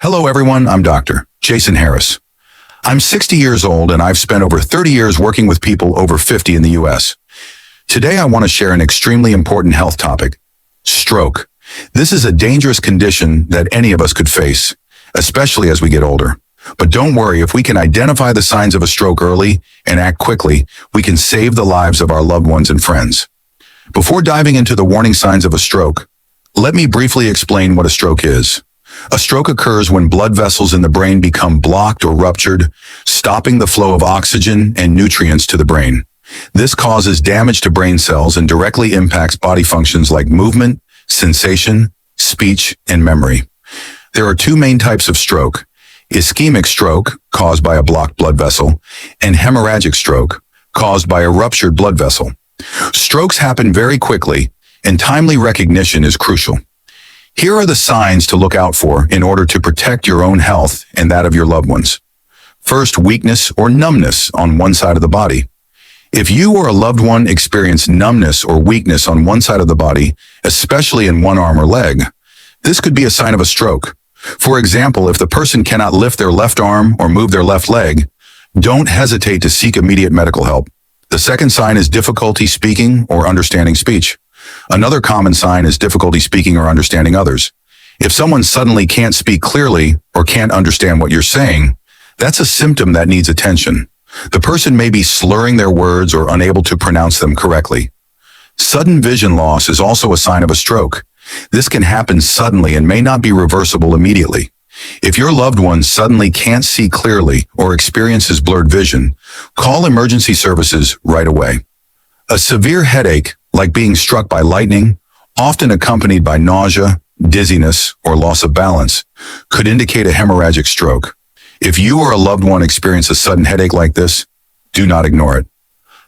Hello everyone, I'm Dr. Jason Harris. I'm 60 years old and I've spent over 30 years working with people over 50 in the US. Today I want to share an extremely important health topic, stroke. This is a dangerous condition that any of us could face, especially as we get older. But don't worry, if we can identify the signs of a stroke early and act quickly, we can save the lives of our loved ones and friends. Before diving into the warning signs of a stroke, let me briefly explain what a stroke is. A stroke occurs when blood vessels in the brain become blocked or ruptured, stopping the flow of oxygen and nutrients to the brain. This causes damage to brain cells and directly impacts body functions like movement, sensation, speech, and memory. There are two main types of stroke: ischemic stroke, caused by a blocked blood vessel, and hemorrhagic stroke, caused by a ruptured blood vessel. Strokes happen very quickly, and timely recognition is crucial. Here are the signs to look out for in order to protect your own health and that of your loved ones. First, weakness or numbness on one side of the body. If you or a loved one experience numbness or weakness on one side of the body, especially in one arm or leg, this could be a sign of a stroke. For example, if the person cannot lift their left arm or move their left leg, don't hesitate to seek immediate medical help. The second sign is difficulty speaking or understanding speech. Another common sign is difficulty speaking or understanding others. If someone suddenly can't speak clearly or can't understand what you're saying, that's a symptom that needs attention. The person may be slurring their words or unable to pronounce them correctly. Sudden vision loss is also a sign of a stroke. This can happen suddenly and may not be reversible immediately. If your loved one suddenly can't see clearly or experiences blurred vision, call emergency services right away. A severe headache, like being struck by lightning, often accompanied by nausea, dizziness, or loss of balance, could indicate a hemorrhagic stroke. If you or a loved one experience a sudden headache like this, do not ignore it.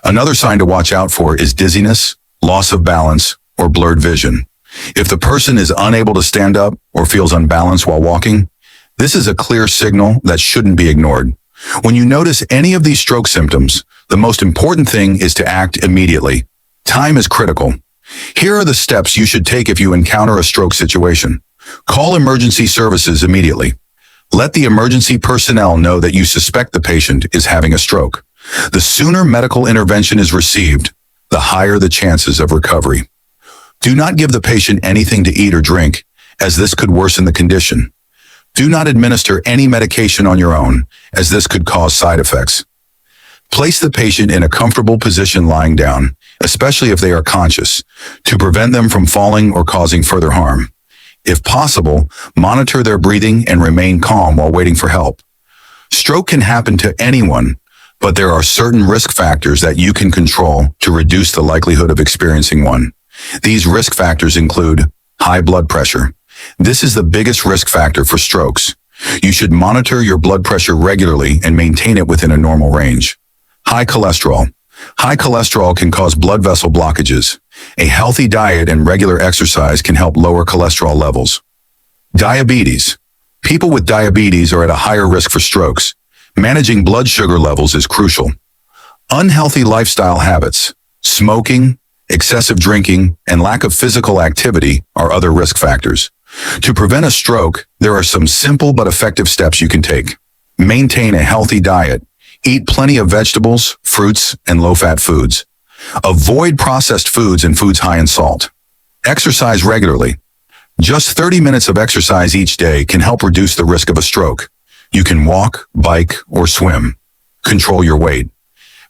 Another sign to watch out for is dizziness, loss of balance, or blurred vision. If the person is unable to stand up or feels unbalanced while walking, this is a clear signal that shouldn't be ignored. When you notice any of these stroke symptoms, the most important thing is to act immediately. Time is critical. Here are the steps you should take if you encounter a stroke situation. Call emergency services immediately. Let the emergency personnel know that you suspect the patient is having a stroke. The sooner medical intervention is received, the higher the chances of recovery. Do not give the patient anything to eat or drink, as this could worsen the condition. Do not administer any medication on your own, as this could cause side effects. Place the patient in a comfortable position lying down, especially if they are conscious, to prevent them from falling or causing further harm. If possible, monitor their breathing and remain calm while waiting for help. Stroke can happen to anyone, but there are certain risk factors that you can control to reduce the likelihood of experiencing one. These risk factors include high blood pressure. This is the biggest risk factor for strokes. You should monitor your blood pressure regularly and maintain it within a normal range. High cholesterol. High cholesterol can cause blood vessel blockages. A healthy diet and regular exercise can help lower cholesterol levels. Diabetes. People with diabetes are at a higher risk for strokes. Managing blood sugar levels is crucial. Unhealthy lifestyle habits. Smoking, excessive drinking, and lack of physical activity are other risk factors. To prevent a stroke, there are some simple but effective steps you can take. Maintain a healthy diet. Eat plenty of vegetables, fruits, and low-fat foods. Avoid processed foods and foods high in salt. Exercise regularly. Just 30 minutes of exercise each day can help reduce the risk of a stroke. You can walk, bike, or swim. Control your weight.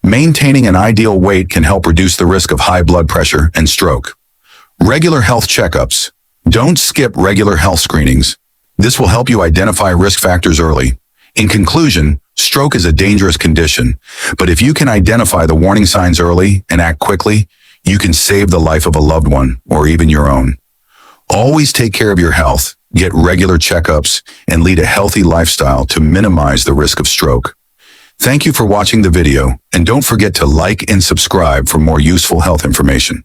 Maintaining an ideal weight can help reduce the risk of high blood pressure and stroke. Regular health checkups. Don't skip regular health screenings. This will help you identify risk factors early. In conclusion, stroke is a dangerous condition, but if you can identify the warning signs early and act quickly, you can save the life of a loved one or even your own. Always take care of your health, get regular checkups, and lead a healthy lifestyle to minimize the risk of stroke. Thank you for watching the video, and don't forget to like and subscribe for more useful health information.